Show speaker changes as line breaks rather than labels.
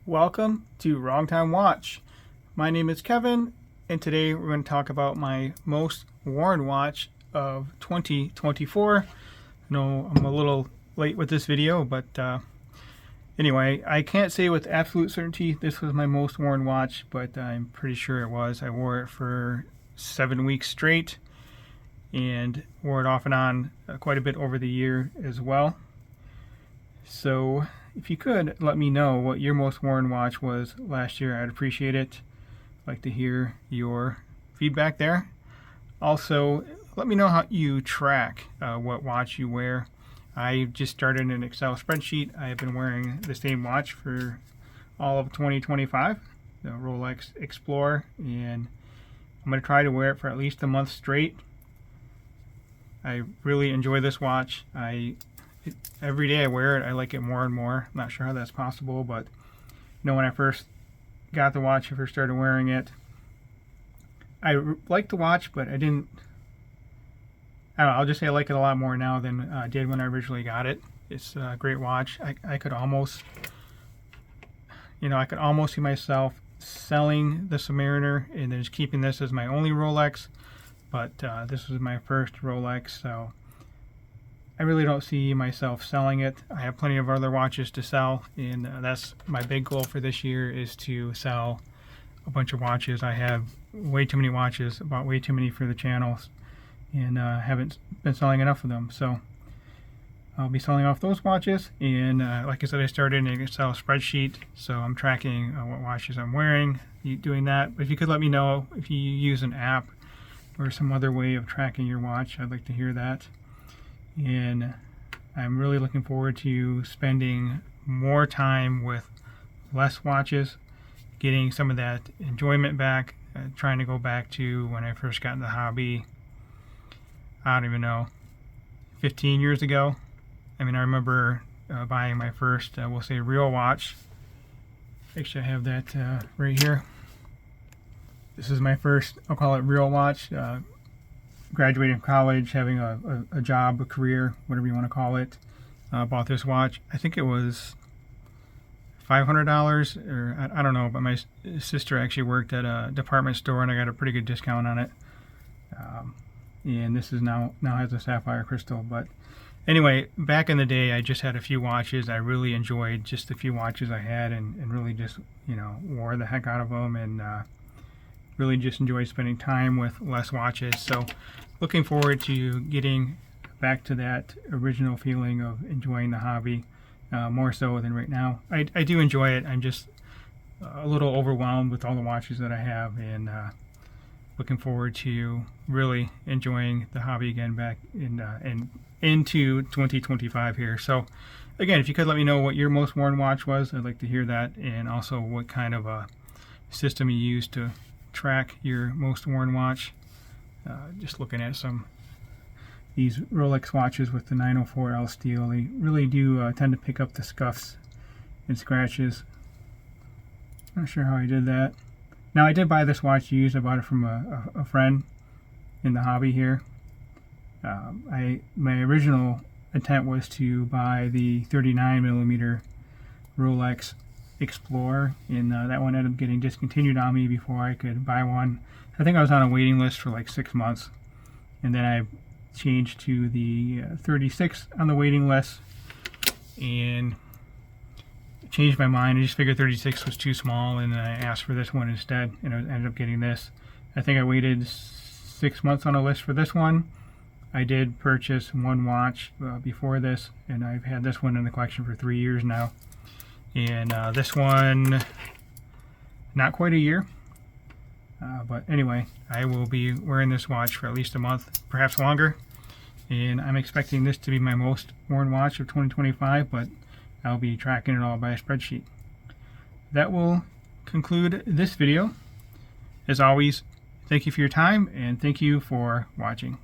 Welcome to Wrong Time Watch. My name is Kevin, and today we're going to talk about my most worn watch of 2024. I know I'm a little late with this video, but anyway, I can't say with absolute certainty this was my most worn watch, but I'm pretty sure it was. I wore it for 7 weeks straight and wore it off and on quite a bit over the year as well. So if you could let me know what your most worn watch was last year, I'd appreciate it. I'd like to hear your feedback there. Also, let me know how you track what watch you wear. I just started an Excel spreadsheet. I have been wearing the same watch for all of 2025, the Rolex Explorer, and I'm going to try to wear it for at least a month straight. I really enjoy this watch. Every day I wear it, I like it more and more. I'm not sure how that's possible, but when I first got the watch, I first started wearing it, I liked the watch, but I don't know, I'll just say I like it a lot more now than I did when I originally got it. It's a great watch. I could almost, I could almost see myself selling the Submariner and then just keeping this as my only Rolex, but this was my first Rolex, so I really don't see myself selling it. I have plenty of other watches to sell, and that's my big goal for this year, is to sell a bunch of watches. I have way too many watches, bought way too many for the channels, and haven't been selling enough of them. So I'll be selling off those watches, and like I said, I started an Excel spreadsheet, so I'm tracking what watches I'm wearing, doing that. But if you could let me know if you use an app or some other way of tracking your watch, I'd like to hear that. And I'm really looking forward to spending more time with less watches, getting some of that enjoyment back, trying to go back to when I first got in the hobby, I don't even know, 15 years ago. I mean, I remember buying my first, we'll say, real watch. Actually, I have that right here. This is my first, I'll call it real watch. Graduating from college, having a job, a career, whatever you want to call it. Bought this watch. I think it was $500, or I don't know, but my sister actually worked at a department store and I got a pretty good discount on it. And this is now has a sapphire crystal. But anyway, back in the day, I just had a few watches. I really enjoyed just the few watches I had, and really just wore the heck out of them, and really just enjoy spending time with less watches. So looking forward to getting back to that original feeling of enjoying the hobby, more so than right now. I do enjoy it. I'm just a little overwhelmed with all the watches that I have, and looking forward to really enjoying the hobby again back into 2025 here. So again, if you could let me know what your most worn watch was, I'd like to hear that, and also what kind of a system you use to track your most worn watch. Just looking at these Rolex watches with the 904L steel, they really do tend to pick up the scuffs and scratches. Not sure how I did that. Now, I did buy this watch used. I bought it from a friend in the hobby here. My original intent was to buy the 39mm Rolex Explorer, and that one ended up getting discontinued on me before I could buy one. I think I was on a waiting list for like 6 months, and then I changed to the 36 on the waiting list and changed my mind. I just figured 36 was too small, and I asked for this one instead, and I ended up getting this. I think I waited 6 months on a list for this one. I did purchase one watch before this, and I've had this one in the collection for 3 years now. And this one, not quite a year. But anyway, I will be wearing this watch for at least a month, perhaps longer. And I'm expecting this to be my most worn watch of 2025, but I'll be tracking it all by a spreadsheet. That will conclude this video. As always, thank you for your time, and thank you for watching.